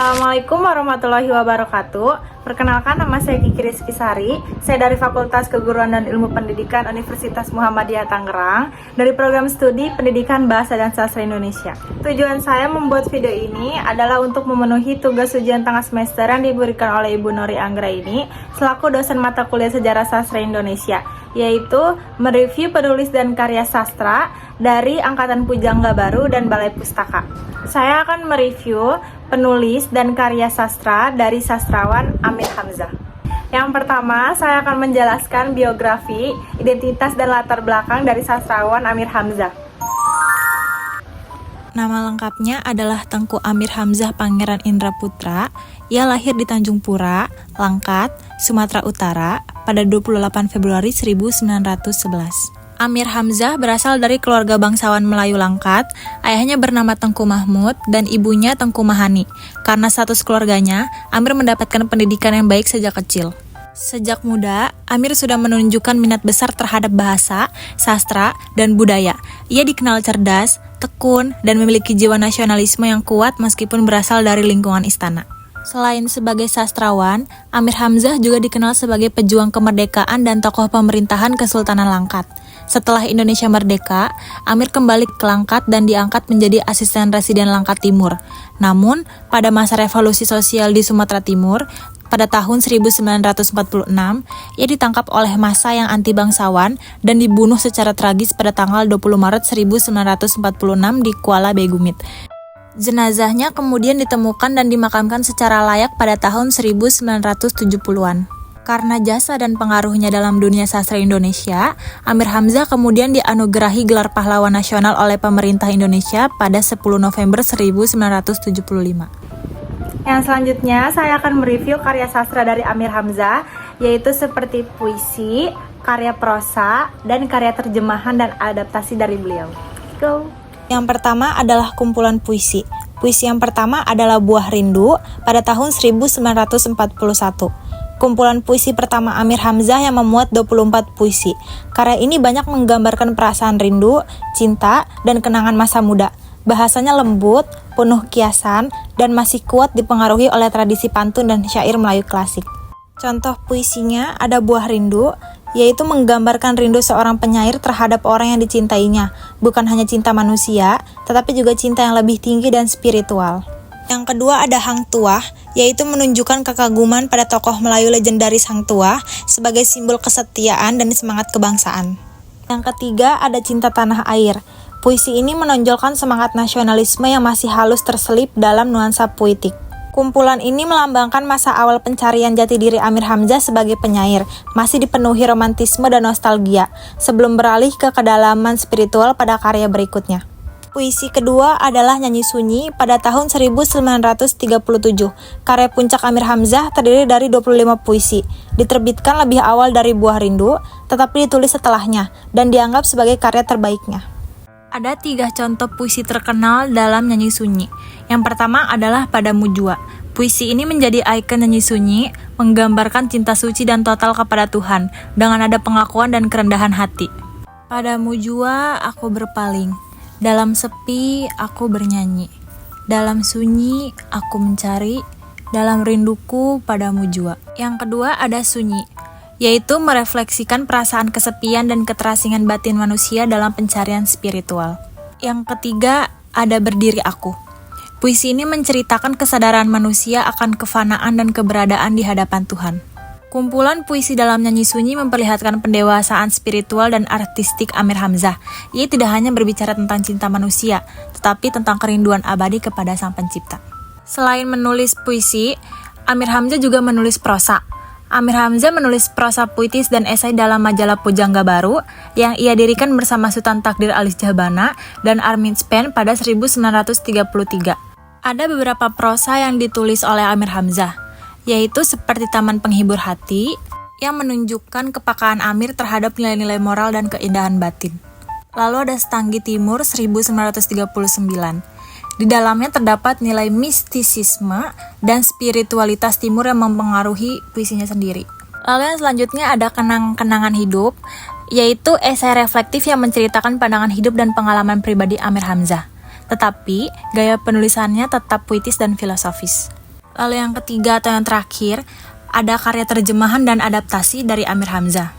Assalamualaikum warahmatullahi wabarakatuh. Perkenalkan, nama saya Kiki Rizky Sari. Saya dari Fakultas Keguruan dan Ilmu Pendidikan Universitas Muhammadiyah Tangerang, dari program studi Pendidikan Bahasa dan Sastra Indonesia. Tujuan saya membuat video ini adalah untuk memenuhi tugas ujian tengah semester yang diberikan oleh Ibu Nori Anggraini selaku dosen mata kuliah Sejarah Sastra Indonesia, yaitu mereview penulis dan karya sastra dari Angkatan Pujangga Baru dan Balai Pustaka. Saya akan mereview penulis dan karya sastra dari sastrawan Amir Hamzah. Yang pertama, saya akan menjelaskan biografi, identitas, dan latar belakang dari sastrawan Amir Hamzah. Nama lengkapnya adalah Tengku Amir Hamzah Pangeran Indra Putra. Ia lahir di Tanjung Pura, Langkat, Sumatera Utara pada 28 Februari 1911. Amir Hamzah berasal dari keluarga bangsawan Melayu Langkat. Ayahnya bernama Tengku Mahmud dan ibunya Tengku Mahani. Karena status keluarganya, Amir mendapatkan pendidikan yang baik sejak kecil. Sejak muda, Amir sudah menunjukkan minat besar terhadap bahasa, sastra, dan budaya. Ia dikenal cerdas, tekun, dan memiliki jiwa nasionalisme yang kuat meskipun berasal dari lingkungan istana. Selain sebagai sastrawan, Amir Hamzah juga dikenal sebagai pejuang kemerdekaan dan tokoh pemerintahan Kesultanan Langkat. Setelah Indonesia merdeka, Amir kembali ke Langkat dan diangkat menjadi asisten residen Langkat Timur. Namun, pada masa revolusi sosial di Sumatera Timur, pada tahun 1946, ia ditangkap oleh massa yang anti-bangsawan dan dibunuh secara tragis pada tanggal 20 Maret 1946 di Kuala Begumit. Jenazahnya kemudian ditemukan dan dimakamkan secara layak pada tahun 1970-an. Karena jasa dan pengaruhnya dalam dunia sastra Indonesia, Amir Hamzah kemudian dianugerahi gelar pahlawan nasional oleh pemerintah Indonesia pada 10 November 1975. Yang selanjutnya, saya akan mereview karya sastra dari Amir Hamzah, yaitu seperti puisi, karya prosa, dan karya terjemahan dan adaptasi dari beliau. Go! Yang pertama adalah kumpulan puisi. Puisi yang pertama adalah Buah Rindu pada tahun 1941. Kumpulan puisi pertama Amir Hamzah yang memuat 24 puisi. Karya ini banyak menggambarkan perasaan rindu, cinta, dan kenangan masa muda. Bahasanya lembut, penuh kiasan, dan masih kuat dipengaruhi oleh tradisi pantun dan syair Melayu klasik. Contoh puisinya ada Buah Rindu, yaitu menggambarkan rindu seorang penyair terhadap orang yang dicintainya, bukan hanya cinta manusia, tetapi juga cinta yang lebih tinggi dan spiritual. Yang kedua ada Hang Tuah, yaitu menunjukkan kekaguman pada tokoh Melayu legendaris Hang Tuah sebagai simbol kesetiaan dan semangat kebangsaan. Yang ketiga ada Cinta Tanah Air. Puisi ini menonjolkan semangat nasionalisme yang masih halus terselip dalam nuansa puitik. Kumpulan ini melambangkan masa awal pencarian jati diri Amir Hamzah sebagai penyair, masih dipenuhi romantisme dan nostalgia, sebelum beralih ke kedalaman spiritual pada karya berikutnya. Puisi kedua adalah Nyanyi Sunyi pada tahun 1937. Karya puncak Amir Hamzah terdiri dari 25 puisi. Diterbitkan lebih awal dari Buah Rindu, tetapi ditulis setelahnya, dan dianggap sebagai karya terbaiknya. Ada 3 contoh puisi terkenal dalam Nyanyi Sunyi. Yang pertama adalah Padamu Jua. Puisi ini menjadi ikon Nyanyi Sunyi, menggambarkan cinta suci dan total kepada Tuhan, dengan ada pengakuan dan kerendahan hati. Padamu jua aku berpaling, dalam sepi aku bernyanyi, dalam sunyi aku mencari, dalam rinduku padamu jua. Yang kedua ada Sunyi, yaitu merefleksikan perasaan kesepian dan keterasingan batin manusia dalam pencarian spiritual. Yang ketiga ada Berdiri Aku. Puisi ini menceritakan kesadaran manusia akan kefanaan dan keberadaan di hadapan Tuhan. Kumpulan puisi dalam Nyanyi Sunyi memperlihatkan pendewasaan spiritual dan artistik Amir Hamzah. Ia tidak hanya berbicara tentang cinta manusia, tetapi tentang kerinduan abadi kepada Sang Pencipta. Selain menulis puisi, Amir Hamzah juga menulis prosa. Amir Hamzah menulis prosa puitis dan esai dalam majalah Pujangga Baru yang ia dirikan bersama Sultan Takdir Alis Jahbana dan Armin Spen pada 1933. Ada beberapa prosa yang ditulis oleh Amir Hamzah, yaitu seperti Taman Penghibur Hati yang menunjukkan kepekaan Amir terhadap nilai-nilai moral dan keindahan batin. Lalu ada Setanggi Timur 1939. Di dalamnya terdapat nilai mistisisme dan spiritualitas timur yang mempengaruhi puisinya sendiri. Lalu yang selanjutnya ada Kenang-kenangan Hidup, yaitu esai reflektif yang menceritakan pandangan hidup dan pengalaman pribadi Amir Hamzah. Tetapi, gaya penulisannya tetap puitis dan filosofis. Lalu yang ketiga atau yang terakhir, ada karya terjemahan dan adaptasi dari Amir Hamzah.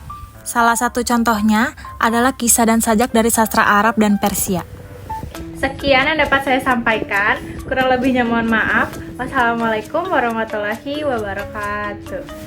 Salah satu contohnya adalah Kisah dan Sajak dari sastra Arab dan Persia. Sekian yang dapat saya sampaikan, kurang lebihnya mohon maaf. Wassalamualaikum warahmatullahi wabarakatuh.